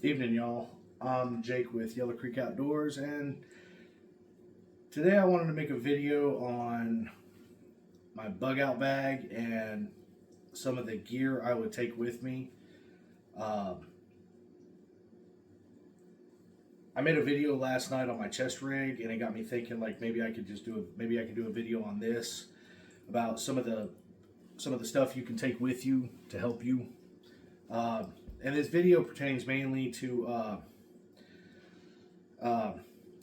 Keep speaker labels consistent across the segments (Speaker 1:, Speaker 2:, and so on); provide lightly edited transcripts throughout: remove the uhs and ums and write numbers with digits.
Speaker 1: Evening, y'all. I'm Jake with Yellow Creek Outdoors, and today I wanted to make a video on my bug out bag and some of the gear I would take with me. I made a video last night on my chest rig, and it got me thinking, like, maybe I could do a video on this about some of the stuff you can take with you to help you. And this video pertains mainly to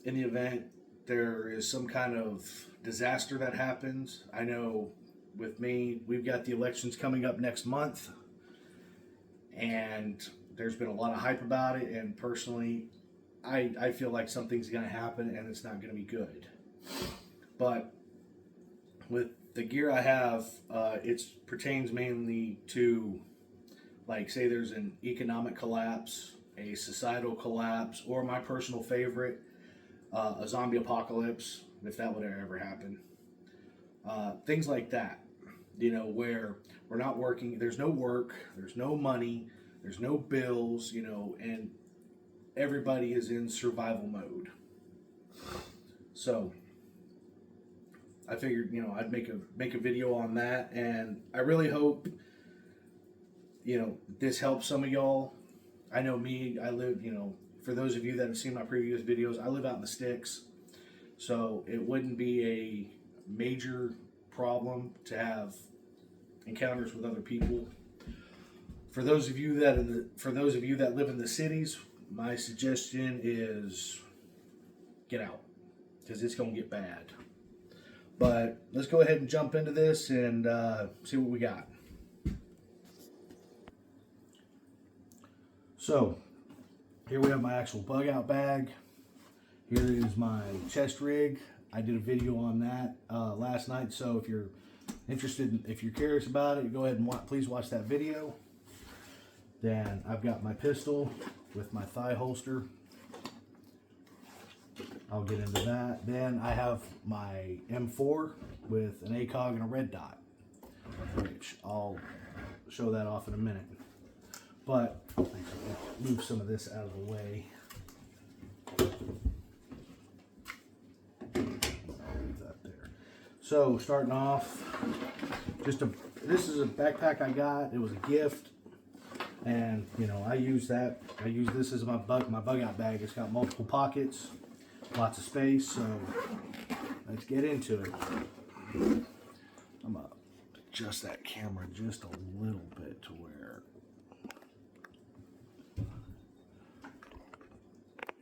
Speaker 1: in the event there is some kind of disaster that happens. I know with me, we've got the elections coming up next month, and there's been a lot of hype about it, and personally, I feel like something's going to happen and it's not going to be good. But with the gear I have, it pertains mainly to, like, say there's an economic collapse, a societal collapse, or my personal favorite, a zombie apocalypse, if that would ever happen. Things like that, where we're not working, there's no work, there's no money, there's no bills, and everybody is in survival mode. So I figured, I'd make a video on that, and I really hope this helps some of y'all. I know me, I live, for those of you that have seen my previous videos, I live out in the sticks, so it wouldn't be a major problem to have encounters with other people. For those of you that live in the cities, my suggestion is get out, because it's going to get bad. But let's go ahead and jump into this and see what we got. So, here we have my actual bug out bag. Here is my chest rig. I did a video on that last night, so if you're interested, if you're curious about it, go ahead and please watch that video. Then I've got my pistol with my thigh holster. I'll get into that. Then I have my M4 with an ACOG and a red dot, which I'll show that off in a minute. But I think I'll move some of this out of the way. I'll leave that there. So starting off, this is a backpack I got. It was a gift, and I use that. I use this as my bug out bag. It's got multiple pockets, lots of space. So let's get into it. I'm gonna adjust that camera just a little bit to where.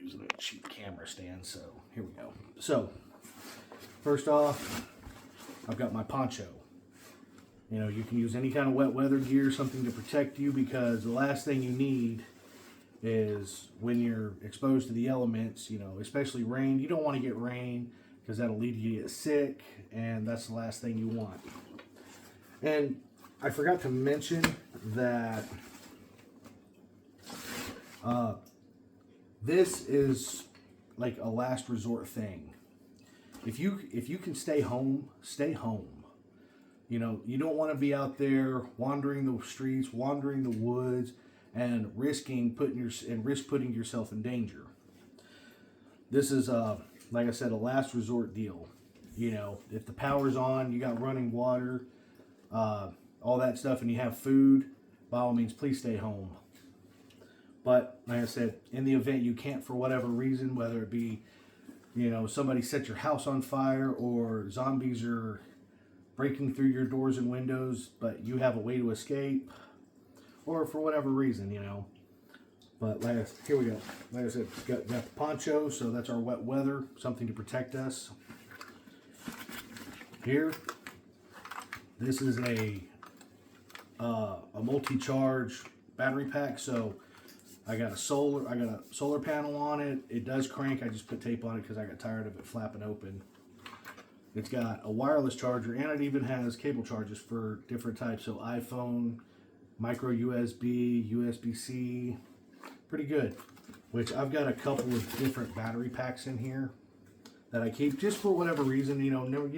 Speaker 1: Using a cheap camera stand, so here we go. So first off, I've got my poncho. You can use any kind of wet weather gear, something to protect you, because the last thing you need is when you're exposed to the elements, especially rain. You don't want to get rain, because that'll lead you to get sick, and that's the last thing you want. And I forgot to mention that this is like a last resort thing. If you can stay home, stay home. You don't want to be out there wandering the streets, wandering the woods, and risk putting yourself in danger. This is like I said, a last resort deal. If the power's on, you got running water, all that stuff, and you have food, by all means, please stay home. But like I said, in the event you can't for whatever reason, whether it be, somebody set your house on fire, or zombies are breaking through your doors and windows, but you have a way to escape, or for whatever reason, But here we go. Like I said, got the poncho, so that's our wet weather, something to protect us. Here, this is a multi-charge battery pack, so I got a solar panel on it. It does crank. I just put tape on it because I got tired of it flapping open. It's got a wireless charger, and it even has cable charges for different types. So iPhone, micro USB, USB-C, pretty good. Which I've got a couple of different battery packs in here that I keep just for whatever reason. You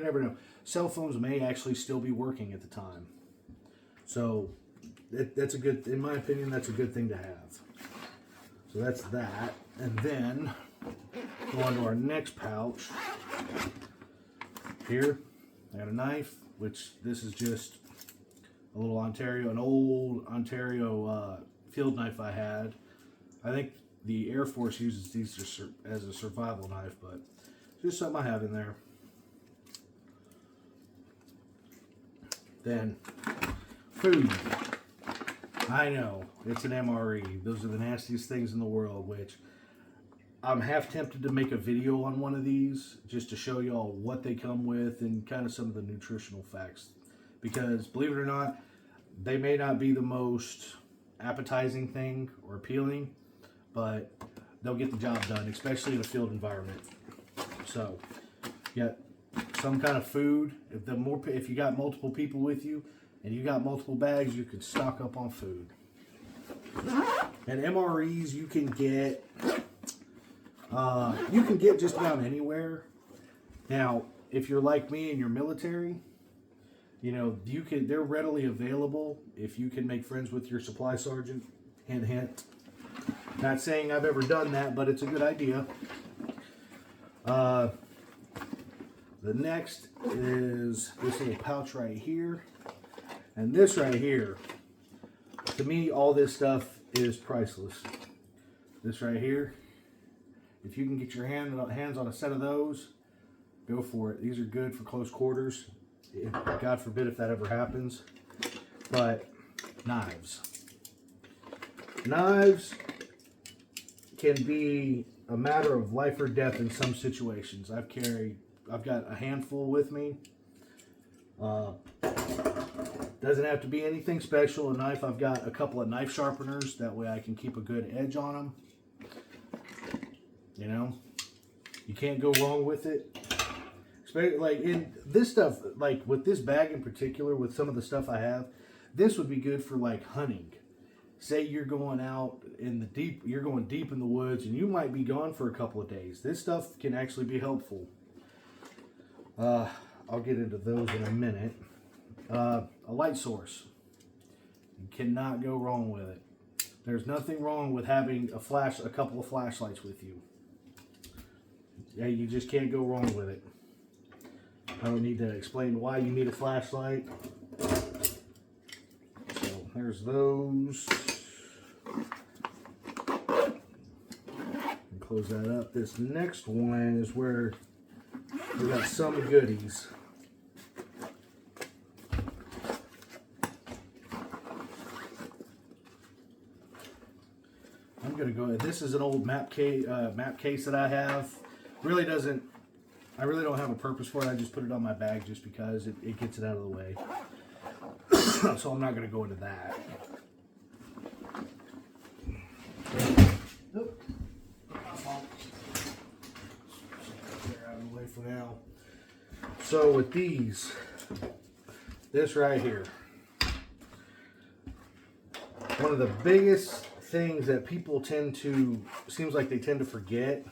Speaker 1: never know. Cell phones may actually still be working at the time. So that's a good, in my opinion, that's a good thing to have. So that's that. And then go on to our next pouch. Here, I got a knife, which this is just a little Ontario, an old Ontario field knife I had. I think the Air Force uses these as a survival knife, but just something I have in there. Then, food. I know, it's an MRE. Those are the nastiest things in the world, which I'm half tempted to make a video on one of these just to show y'all what they come with and kind of some of the nutritional facts. Because, believe it or not, they may not be the most appetizing thing or appealing, but they'll get the job done, especially in a field environment. So, yeah, some kind of food. If you got multiple people with you and you got multiple bags, you can stock up on food. And MREs you can get just about anywhere. Now, if you're like me and you're military, you know, they're readily available if you can make friends with your supply sergeant. Hint, hint. Not saying I've ever done that, but it's a good idea. The next is this little pouch right here. And this right here, to me, all this stuff is priceless. This right here, if you can get your hands on a set of those, go for it. These are good for close quarters. God forbid if that ever happens. But knives. Knives can be a matter of life or death in some situations. I've got a handful with me. Doesn't have to be anything special. A knife, I've got a couple of knife sharpeners. That way I can keep a good edge on them. You know, you can't go wrong with it. Especially like in this stuff, like with this bag in particular, with some of the stuff I have, this would be good for like hunting. Say you're going out in the deep, you're going deep in the woods and you might be gone for a couple of days. This stuff can actually be helpful. I'll get into those in a minute. A light source. You cannot go wrong with it. There's nothing wrong with having a couple of flashlights with you. Yeah, you just can't go wrong with it. I don't need to explain why you need a flashlight. So there's those. And close that up. This next one is where we got some goodies. I'm gonna go. This is an old map case that I have. I really don't have a purpose for it. I just put it on my bag just because it gets it out of the way. So I'm not going to go into that. Nope. They're out of the way for now. So with these, this right here, one of the biggest things that people seems like they tend to forget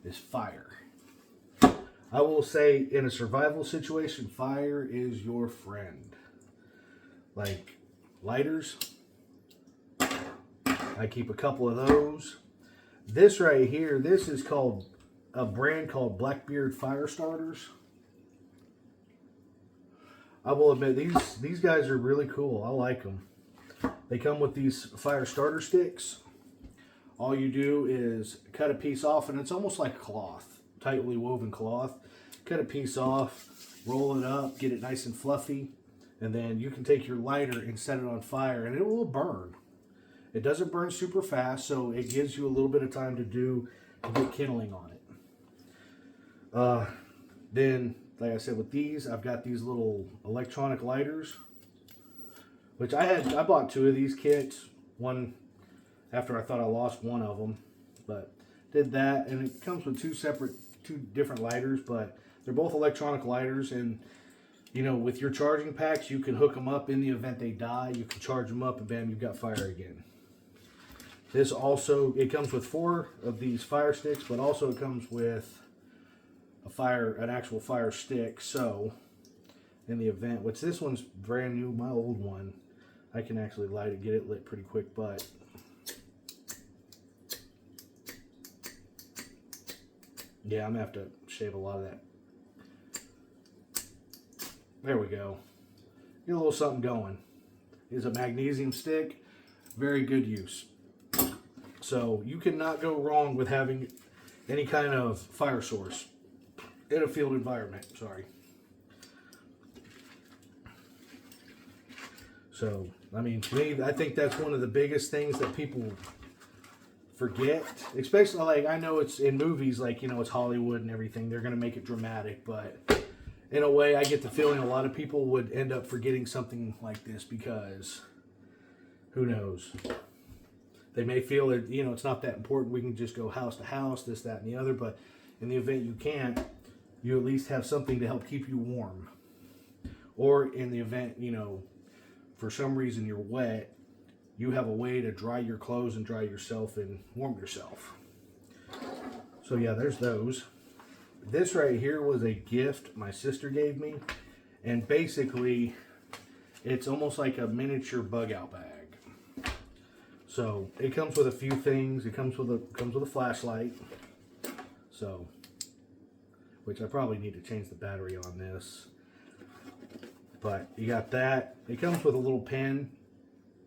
Speaker 1: is fire. I will say in a survival situation, fire is your friend. Like lighters, I keep a couple of those. This right here, this is called a brand called Blackbeard Fire Starters. I will admit these guys are really cool. I like them. They come with these fire starter sticks. All you do is cut a piece off, and it's almost like cloth, tightly woven cloth. Cut a piece off, roll it up, get it nice and fluffy, and then you can take your lighter and set it on fire, and it will burn. It doesn't burn super fast, so it gives you a little bit of time to get kindling on it. Then, like I said, with these, I've got these little electronic lighters, which I bought 2 of these kits. One after I thought I lost one of them, but did that, and it comes with two different lighters, but they're both electronic lighters, and you know, with your charging packs, you can hook them up in the event they die. You can charge them up, and bam, you've got fire again. This also, it comes with 4 of these fire sticks, but also it comes with an actual fire stick. So, in the event, which this one's brand new, my old one, I can actually light it, get it lit pretty quick, but Yeah, I'm going to have to shave a lot of that. There we go. Get a little something going. It's a magnesium stick. Very good use. So you cannot go wrong with having any kind of fire source in a field environment. Sorry. So, I mean, to me, I think that's one of the biggest things that people forget. Especially, like, I know it's in movies, like, you know, it's Hollywood and everything. They're going to make it dramatic, but in a way, I get the feeling a lot of people would end up forgetting something like this because, who knows? They may feel that, you know, it's not that important. We can just go house to house, this, that, and the other. But in the event you can't, you at least have something to help keep you warm. Or in the event, you know, for some reason you're wet, you have a way to dry your clothes and dry yourself and warm yourself. So yeah, there's those. This right here was a gift my sister gave me. And basically, it's almost like a miniature bug out bag. So it comes with a few things. It comes with a flashlight. So, which I probably need to change the battery on this. But you got that. It comes with a little pen,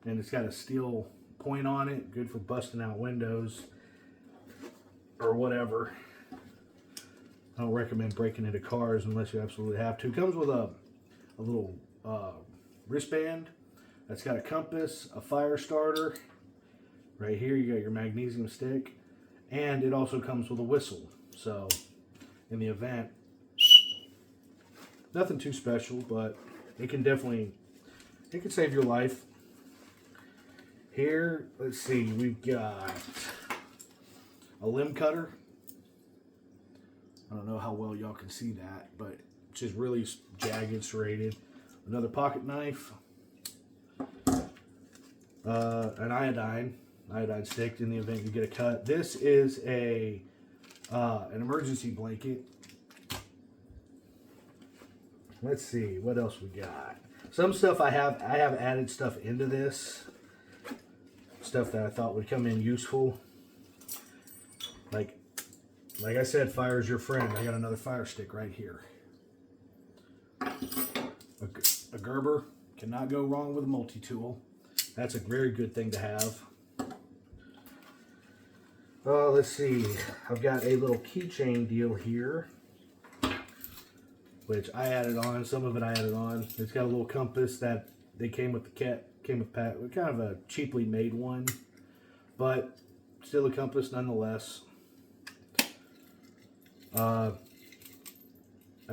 Speaker 1: and it's got a steel point on it, good for busting out windows or whatever. I don't recommend breaking into cars unless you absolutely have to. It comes with a little wristband that's got a compass, a fire starter. Right here you got your magnesium stick, and it also comes with a whistle. So in the event, nothing too special, but it can save your life. Here, let's see, we've got a limb cutter. I don't know how well y'all can see that, but it's just really jagged, serrated. Another pocket knife. An iodine stick in the event you get a cut. This is an emergency blanket. Let's see, what else we got? Some stuff I have added stuff into this. Stuff that I thought would come in useful. Like I said, fire is your friend. I got another fire stick right here. A Gerber. Cannot go wrong with a multi-tool. That's a very good thing to have. Let's see. I've got a little keychain deal here, which I added on. Some of it I added on. It's got a little compass that they came with the kit. Came with kind of a cheaply made one, but still a compass nonetheless. I've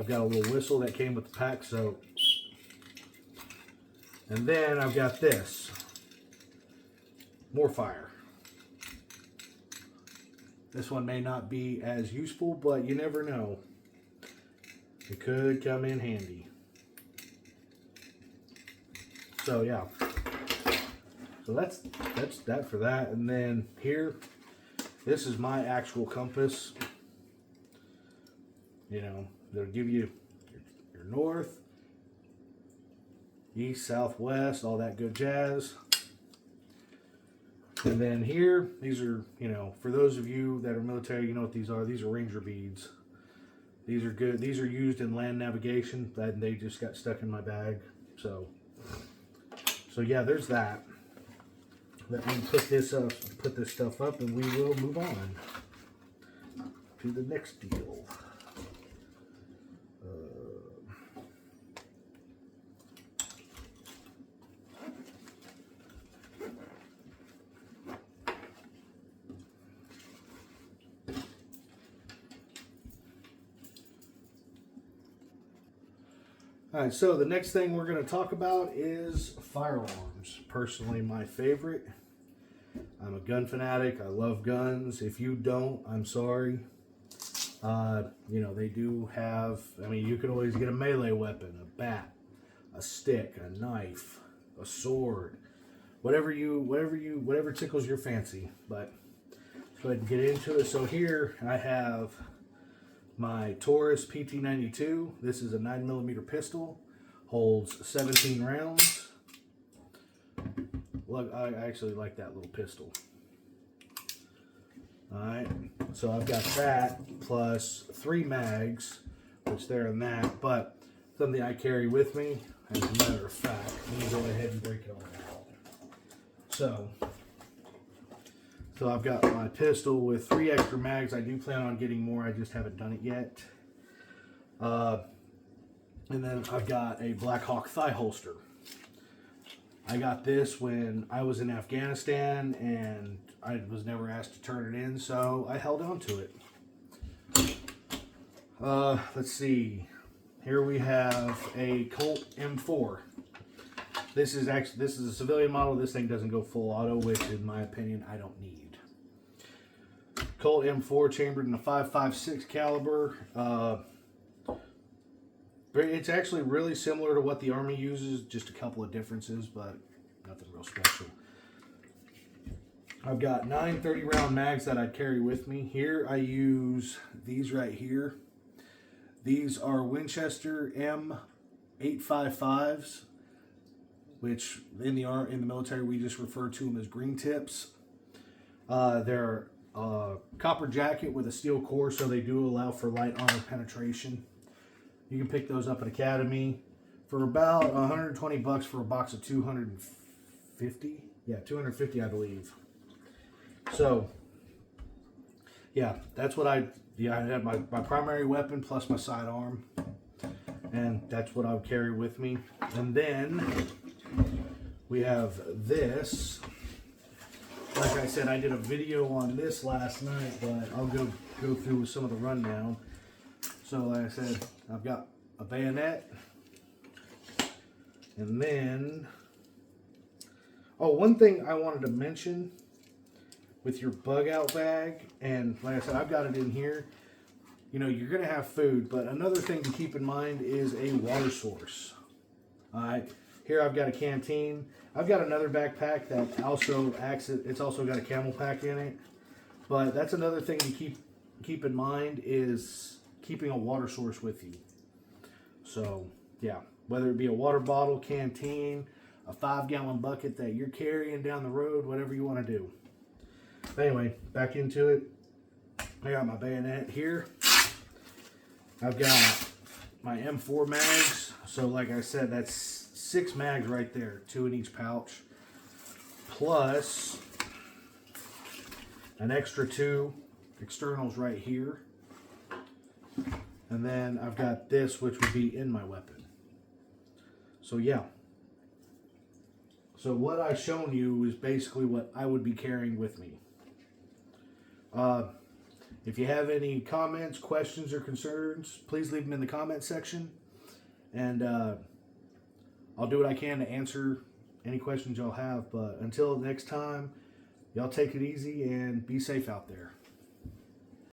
Speaker 1: got a little whistle that came with the pack, so. And then I've got this. More fire. This one may not be as useful, but you never know. It could come in handy. So yeah. So that's that for that. And then here, this is my actual compass. You know, they'll give you your north, east, south, west, all that good jazz. And then here, these are, you know, for those of you that are military, you know what these are. These are ranger beads. These are good. These are used in land navigation. And they just got stuck in my bag. So yeah, there's that. Let me put this stuff up, and we will move on to the next deal. Alright, so the next thing we're going to talk about is firearms. Personally, my favorite. I'm a gun fanatic. I love guns. If you don't, I'm sorry. You know, they do have, I mean, you can always get a melee weapon, a bat, a stick, a knife, a sword, whatever tickles your fancy. But let's go ahead and get into it. So here I have my Taurus PT92. This is a 9mm pistol. Holds 17 rounds. Look, I actually like that little pistol. Alright, so I've got that plus 3 mags, which they're in that, but something I carry with me, as a matter of fact. Let me go ahead and break it all out. So I've got my pistol with 3 extra mags. I do plan on getting more, I just haven't done it yet. And then I've got a Black Hawk thigh holster. I got this when I was in Afghanistan and I was never asked to turn it in, so I held on to it. Let's see. Here we have a Colt M4. This is a civilian model. This thing doesn't go full auto, which in my opinion I don't need. Colt M4 chambered in a 5.56 caliber. It's actually really similar to what the Army uses, just a couple of differences, but nothing real special. I've got 9 30-round mags that I'd carry with me. Here I use these right here. These are Winchester M855s, which in the military we just refer to them as green tips. They're copper jacket with a steel core, so they do allow for light armor penetration. You can pick those up at Academy for about 120 bucks for a box of 250. Yeah, 250 I believe. So, yeah, that's what I had my primary weapon plus my sidearm. And that's what I would carry with me. And then we have this. Like I said, I did a video on this last night, but I'll go through some of the rundown. So like I said, I've got a bayonet. And then, oh, one thing I wanted to mention with your bug out bag, and like I said, I've got it in here. You know, you're going to have food, but another thing to keep in mind is a water source. All right, here I've got a canteen. I've got another backpack that also it's also got a camel pack in it. But that's another thing to keep in mind is keeping a water source with you. So, yeah, whether it be a water bottle, canteen, a 5-gallon bucket that you're carrying down the road, whatever you want to do. Anyway, back into it. I got my bayonet here. I've got my M4 mags. So like I said, that's 6 mags right there, 2 in each pouch. Plus an extra 2 externals right here. And then I've got this, which would be in my weapon. So yeah. So what I've shown you is basically what I would be carrying with me. If you have any comments, questions, or concerns, please leave them in the comment section. And I'll do what I can to answer any questions y'all have. But until next time, y'all take it easy and be safe out there.